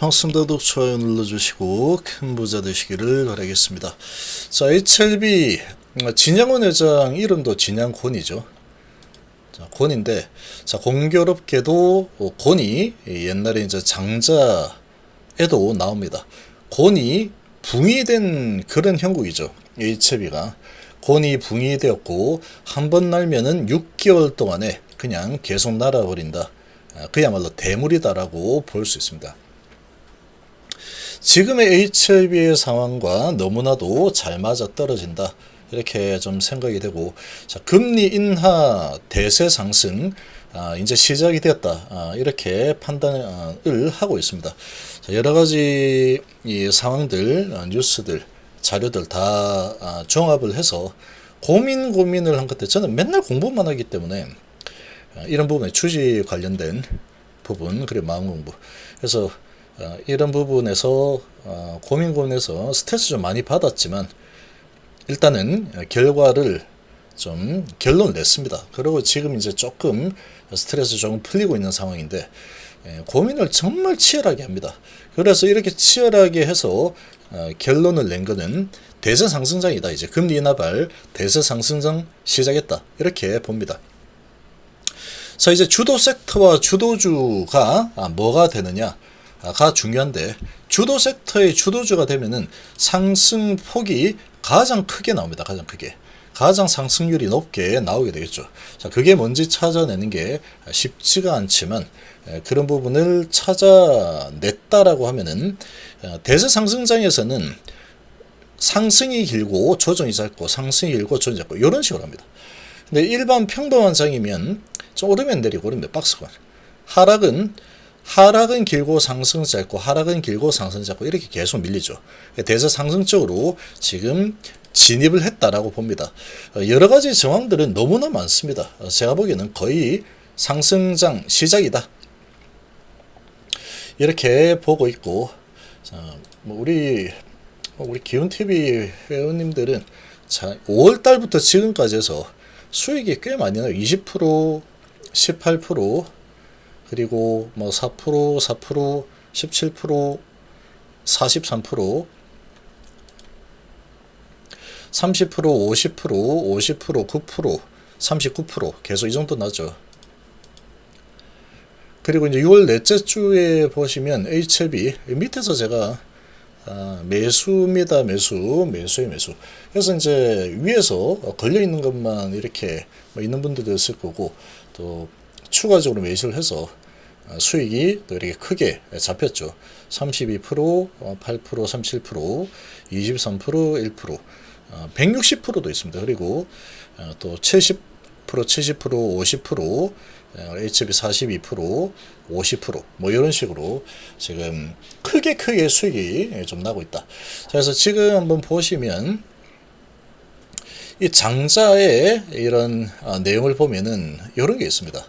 방송 구독, 좋아요 눌러주시고 큰 부자 되시기를 바라겠습니다. 자, HLB 진양원 회장 이름도 진양곤이죠. 자, 곤인데, 자, 공교롭게도 곤이 옛날에 이제 장자에도 나옵니다. 곤이 붕이된 그런 형국이죠. HLB가 곤이 붕이 되었고 한 번 날면은 6개월 동안에 그냥 계속 날아버린다. 그야말로 대물이다라고 볼 수 있습니다. 지금의 HLB의 상황과 너무나도 잘 맞아 떨어진다. 이렇게 좀 생각이 되고, 자, 금리 인하 대세 상승, 이제 시작이 되었다. 이렇게 판단을 하고 있습니다. 자, 여러 가지 이 상황들, 뉴스들, 자료들 다 종합을 해서 고민을 한 것들, 저는 맨날 공부만 하기 때문에 이런 부분에 주식 관련된 부분, 그리고 마음 공부. 그래서 이런 부분에서 고민해서 스트레스 좀 많이 받았지만 일단은 결과를 좀 결론을 냈습니다. 그리고 지금 이제 조금 스트레스 조금 풀리고 있는 상황인데 고민을 정말 치열하게 합니다. 그래서 이렇게 치열하게 해서 결론을 낸 거는 대세 상승장이다. 이제 금리 인하발 대세 상승장 시작했다. 이렇게 봅니다. 자, 이제 주도 섹터와 주도주가 뭐가 되느냐가 중요한데, 주도 섹터의 주도주가 되면은 상승폭이 가장 크게 나옵니다. 가장 크게. 가장 상승률이 높게 나오게 되겠죠. 자, 그게 뭔지 찾아내는 게 쉽지가 않지만, 그런 부분을 찾아냈다라고 하면은, 대세 상승장에서는 상승이 길고 조정이 짧고, 상승이 길고 조정이 짧고, 이런 식으로 합니다. 근데 일반 평범한 장이면 좀 오르면 내리고 오르면 박스권. 하락은 길고 상승 짧고, 하락은 길고 상승 짧고, 이렇게 계속 밀리죠. 대세 상승 쪽으로 지금 진입을 했다라고 봅니다. 여러 가지 정황들은 너무나 많습니다. 제가 보기에는 거의 상승장 시작이다. 이렇게 보고 있고, 자, 우리 기운TV 회원님들은 5월달부터 지금까지 해서 수익이 꽤 많이 나요. 20%, 18%, 그리고 뭐 4%, 17%, 43%, 30%, 50%, 50%, 9%, 39% 계속 이 정도 나죠. 그리고 이제 6월 넷째 주에 보시면 HLB 밑에서 제가 매수입니다. 매수의 매수. 그래서 이제 위에서 걸려 있는 것만 이렇게 있는 분들도 있을 거고, 또 추가적으로 매수를 해서 수익이 또 이렇게 크게 잡혔죠. 32%, 8%, 37%, 23%, 1%, 160%도 있습니다. 그리고 또 70%, 50%, HLB 42%, 50%, 뭐 이런 식으로 지금 크게 수익이 좀 나고 있다. 자, 그래서 지금 한번 보시면 이 장자의 이런 내용을 보면은 이런 게 있습니다.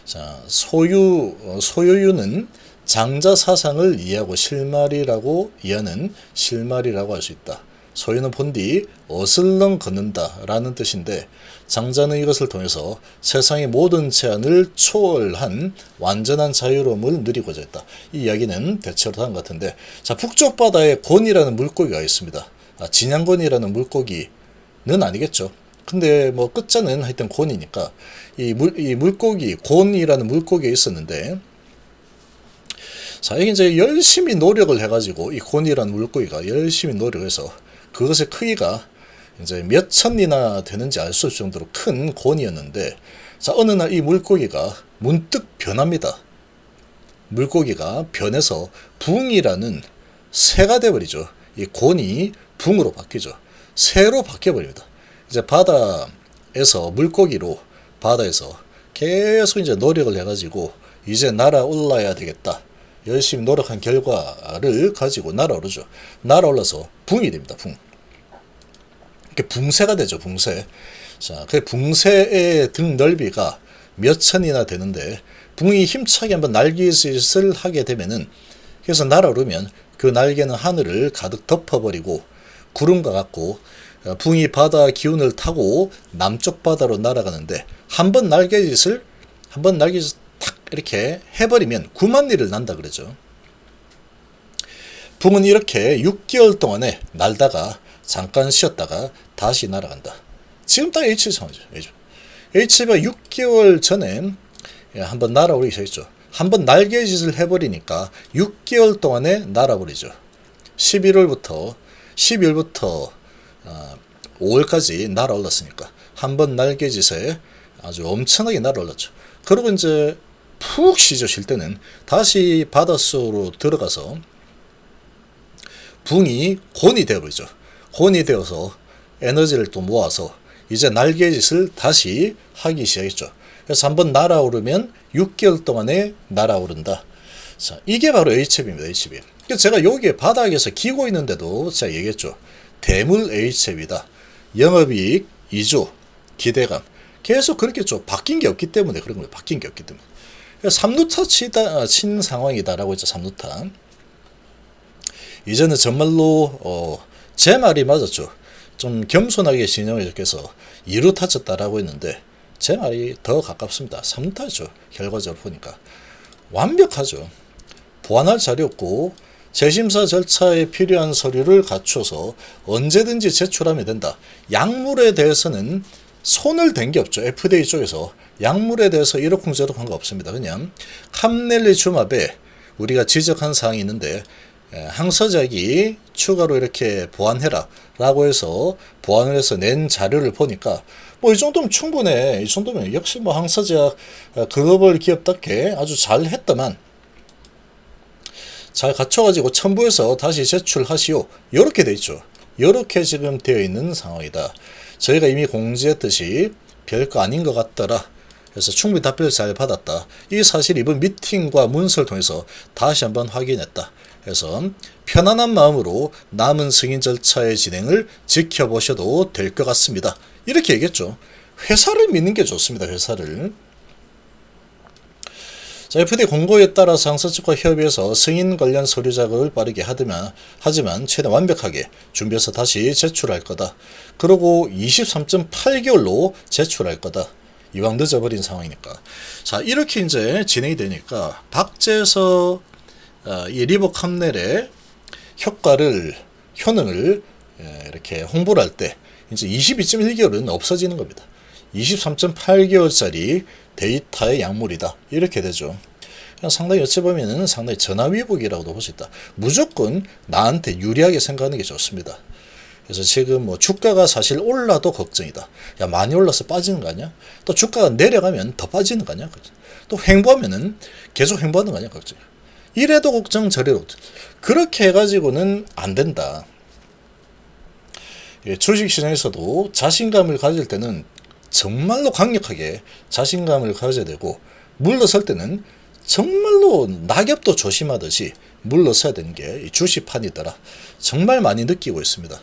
자, 소유유는 장자 사상을 이해하고 실마리라고 이해하는 실마리라고 할 수 있다. 소유는 본디 어슬렁 걷는다 라는 뜻인데, 장자는 이것을 통해서 세상의 모든 제한을 초월한 완전한 자유로움을 누리고자 했다. 이 이야기는 대체로 다음 같은데, 자, 북쪽 바다에 곤이라는 물고기가 있습니다. 진양곤이라는 물고기는 아니겠죠. 근데 뭐 끝자는 하여튼 곤이니까 이 물고기 곤이라는 물고기가 있었는데, 자, 이게 이제 열심히 노력을 해가지고 이 곤이라는 물고기가 열심히 노력해서 그것의 크기가 이제 몇 천이나 되는지 알 수 없을 정도로 큰 곤이었는데, 자, 어느 날 이 물고기가 문득 변합니다. 물고기가 변해서 붕이라는 새가 되어버리죠. 이 곤이 붕으로 바뀌죠. 새로 바뀌어버립니다. 이제 바다에서 물고기로 바다에서 계속 이제 노력을 해가지고 이제 날아올라야 되겠다. 열심히 노력한 결과를 가지고 날아오르죠. 날아올라서 붕이 됩니다. 붕. 이렇게 붕새가 되죠. 붕새. 자, 그 붕새의 등 넓이가 몇 천이나 되는데, 붕이 힘차게 한번 날개짓을 하게 되면은, 그래서 날아오르면 그 날개는 하늘을 가득 덮어버리고 구름과 같고, 붕이 바다 기운을 타고 남쪽 바다로 날아가는데, 한번 날개짓 탁 이렇게 해버리면 9만 리를 난다 그러죠. 붕은 이렇게 6개월 동안에 날다가 잠깐 쉬었다가 다시 날아간다. 지금 딱 H 상황이죠. H가 6개월 전에 한번 날아오르기 시작했죠. 한번 날개짓을 해버리니까 6개월 동안에 날아버리죠. 12월부터 5월까지 날아올랐으니까 한번 날개짓에 아주 엄청나게 날아올랐죠. 그리고 이제 푹 쉬죠. 쉴 때는 다시 바닷속으로 들어가서 붕이 곤이 되어버리죠. 곤이 되어서 에너지를 또 모아서 이제 날개짓을 다시 하기 시작했죠. 그래서 한번 날아오르면 6개월 동안에 날아오른다. 자, 이게 바로 H앱입니다. H앱. 그래서 제가 여기에 바닥에서 기고 있는데도 제가 얘기했죠. 대물 H앱이다. 영업이익 2조, 기대감. 계속 그렇게 좀 바뀐 게 없기 때문에 그런 거예요. 바뀐 게 없기 때문에. 3루타 친 상황이다라고 했죠. 3루타. 이제는 정말로 제 말이 맞았죠. 좀 겸손하게 진영을 께서 2루타 쳤다라고 했는데 제 말이 더 가깝습니다. 3루타죠. 결과적으로 보니까. 완벽하죠. 보완할 자리 없고 재심사 절차에 필요한 서류를 갖춰서 언제든지 제출하면 된다. 약물에 대해서는 손을 댄 게 없죠. FDA 쪽에서 약물에 대해서 이러쿵저러쿵 거 없습니다. 그냥 캄넬리주맙에 우리가 지적한 사항이 있는데 항서작이 추가로 이렇게 보완해라 라고 해서 보완을 해서 낸 자료를 보니까 뭐 이 정도면 충분해. 이 정도면 역시 뭐 항서작 글로벌 기업답게 아주 잘 했다만 잘 갖춰가지고 첨부해서 다시 제출하시오. 이렇게 돼 있죠. 이렇게 지금 되어 있는 상황이다. 저희가 이미 공지했듯이 별거 아닌 것 같더라. 그래서 충분히 답변을 잘 받았다. 이 사실 이번 미팅과 문서를 통해서 다시 한번 확인했다. 그래서 편안한 마음으로 남은 승인 절차의 진행을 지켜보셔도 될 것 같습니다. 이렇게 얘기했죠. 회사를 믿는 게 좋습니다. 회사를. 자, FDA 공고에 따라서 항서 측과 협의해서 승인 관련 서류 작업을 빠르게 하지만 최대한 완벽하게 준비해서 다시 제출할 거다. 그리고 23.8개월로 제출할 거다. 이왕 늦어버린 상황이니까. 자, 이렇게 이제 진행이 되니까 박제에서 이 리보캄넬의 효능을 이렇게 홍보를 할 때 이제 22.1개월은 없어지는 겁니다. 23.8개월짜리 데이터의 약물이다. 이렇게 되죠. 상당히 어찌 보면 상당히 전화위복이라고도 볼 수 있다. 무조건 나한테 유리하게 생각하는 게 좋습니다. 그래서 지금 뭐 주가가 사실 올라도 걱정이다. 야, 많이 올라서 빠지는 거 아니야? 또 주가가 내려가면 더 빠지는 거 아니야? 또 횡보하면은 계속 횡보하는 거 아니야? 걱정. 이래도 걱정 저래도 걱정. 그렇게 해가지고는 안 된다. 주식시장에서도 자신감을 가질 때는 정말로 강력하게 자신감을 가져야 되고 물러설 때는 정말로 낙엽도 조심하듯이 물러서야 되는 게 주식판이더라. 정말 많이 느끼고 있습니다.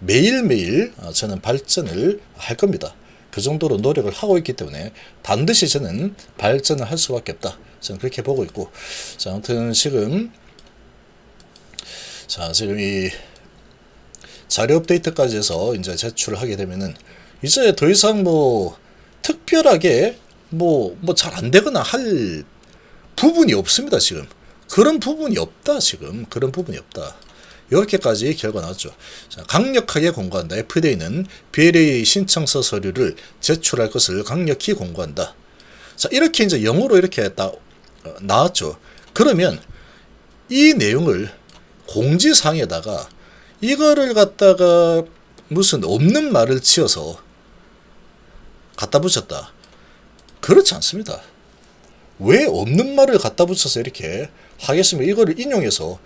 매일매일 저는 발전을 할 겁니다. 그 정도로 노력을 하고 있기 때문에 반드시 저는 발전을 할 수밖에 없다. 저는 그렇게 보고 있고, 자, 아무튼 지금 이 자료 업데이트까지 해서 이제 제출을 하게 되면은 이제 더 이상 뭐 특별하게 뭐 잘 안 되거나 할 부분이 없습니다. 지금 그런 부분이 없다. 지금 그런 부분이 없다. 이렇게까지 결과 나왔죠. 자, 강력하게 공고한다. FDA는 BLA 신청서 서류를 제출할 것을 강력히 공고한다. 자, 이렇게 이제 영어로 이렇게 딱 나왔죠. 그러면 이 내용을 공지사항에다가 이거를 갖다가 무슨 없는 말을 치어서 갖다 붙였다. 그렇지 않습니다. 왜 없는 말을 갖다 붙여서 이렇게 하겠으면 이거를 인용해서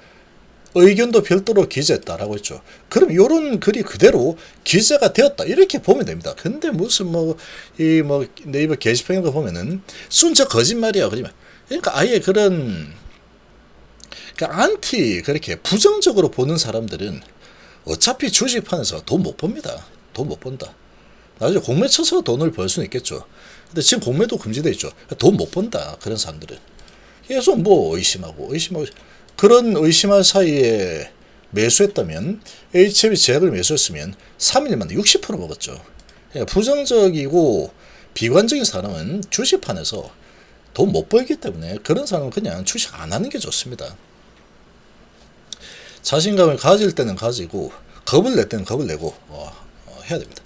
의견도 별도로 기재했다라고 했죠. 그럼 이런 글이 그대로 기재가 되었다 이렇게 보면 됩니다. 근데 무슨 네이버 게시판 이런 거 보면은 순저 거짓말이야. 그러니까 아예 그런 안티 그렇게 부정적으로 보는 사람들은 어차피 주식판에서 돈 못 봅니다. 돈 못 번다. 나중에 공매 쳐서 돈을 벌 수는 있겠죠. 근데 지금 공매도 금지되어 있죠. 돈 못 번다. 그런 사람들은 계속 뭐 의심하고 그런 의심할 사이에 매수했다면 HLB 제약을 매수했으면 3일 만에 60% 먹었죠. 그러니까 부정적이고 비관적인 사람은 주식판에서 돈 못 벌기 때문에 그런 사람은 그냥 주식 안 하는 게 좋습니다. 자신감을 가질 때는 가지고 겁을 낼 때는 겁을 내고 해야 됩니다.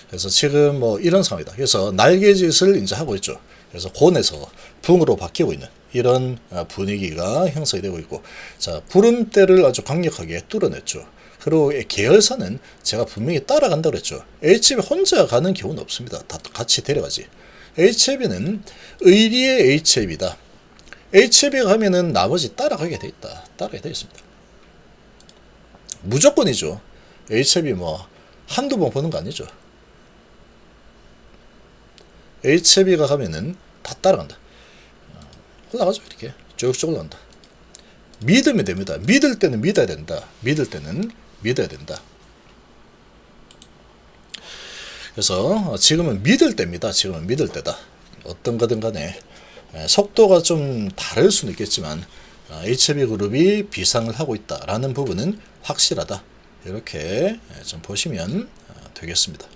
그래서 지금 뭐 이런 상황이다. 그래서 날개짓을 이제 하고 있죠. 그래서 곤에서 붕으로 바뀌고 있는 이런 분위기가 형성이 되고 있고, 자, 구름대를 아주 강력하게 뚫어냈죠. 그리고 계열사는 제가 분명히 따라간다고 그랬죠. HB 혼자 가는 경우는 없습니다. 다 같이 데려가지. HB는 의리의 HB다. HB가 가면은 나머지 따라가게 돼 있다. 따라가게 돼 있습니다. 무조건이죠. HB 뭐 한두 번 보는 거 아니죠. HB가 가면은 다 따라간다. 올라가죠. 이렇게 쭉쭉 올라간다. 믿으면 됩니다. 믿을 때는 믿어야 된다. 믿을 때는 믿어야 된다. 그래서 지금은 믿을 때입니다. 지금은 믿을 때다. 어떤 거든 간에 속도가 좀 다를 수는 있겠지만 HB그룹이 비상을 하고 있다라는 부분은 확실하다. 이렇게 좀 보시면 되겠습니다.